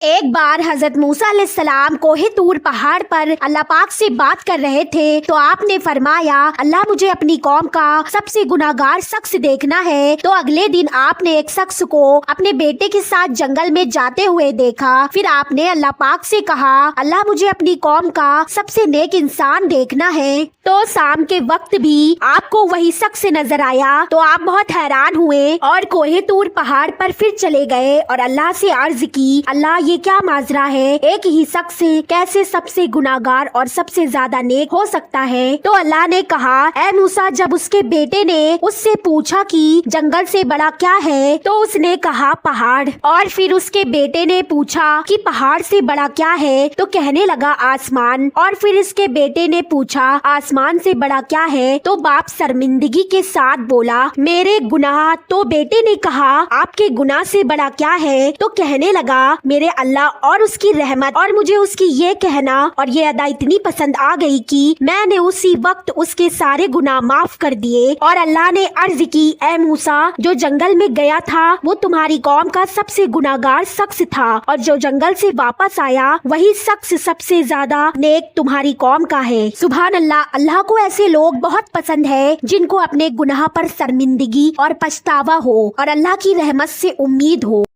ایک بار حضرت موسیٰ علیہ السلام کوہ طور پہاڑ پر اللہ پاک سے بات کر رہے تھے تو آپ نے فرمایا اللہ مجھے اپنی قوم کا سب سے گناہگار شخص دیکھنا ہے۔ تو اگلے دن آپ نے ایک شخص کو اپنے بیٹے کے ساتھ جنگل میں جاتے ہوئے دیکھا۔ پھر آپ نے اللہ پاک سے کہا اللہ مجھے اپنی قوم کا سب سے نیک انسان دیکھنا ہے۔ تو شام کے وقت بھی آپ کو وہی شخص نظر آیا تو آپ بہت حیران ہوئے اور کوہ طور پہاڑ پر پھر چلے گئے اور اللہ سے عرض کی اللہ یہ کیا ماجرا ہے، ایک ہی شخص کیسے سب سے گناہگار اور سب سے زیادہ نیک ہو سکتا ہے؟ تو اللہ نے کہا اے موسیٰ جب اس کے بیٹے نے اس سے پوچھا کہ جنگل سے بڑا کیا ہے تو اس نے کہا پہاڑ، اور پھر اس کے بیٹے نے پوچھا کہ پہاڑ سے بڑا کیا ہے تو کہنے لگا آسمان، اور پھر اس کے بیٹے نے پوچھا آسمان سے بڑا کیا ہے تو باپ شرمندگی کے ساتھ بولا میرے گناہ، تو بیٹے نے کہا آپ کے گناہ سے بڑا کیا ہے تو کہنے لگا میرے اللہ اور اس کی رحمت، اور مجھے اس کی یہ کہنا اور یہ ادا اتنی پسند آ گئی کہ میں نے اسی وقت اس کے سارے گناہ معاف کر دیے۔ اور اللہ نے عرض کی اے موسیٰ جو جنگل میں گیا تھا وہ تمہاری قوم کا سب سے گناہگار شخص تھا، اور جو جنگل سے واپس آیا وہی شخص سب سے زیادہ نیک تمہاری قوم کا ہے۔ سبحان اللہ، اللہ کو ایسے لوگ بہت پسند ہے جن کو اپنے گناہ پر شرمندگی اور پچھتاوا ہو اور اللہ کی رحمت سے امید ہو۔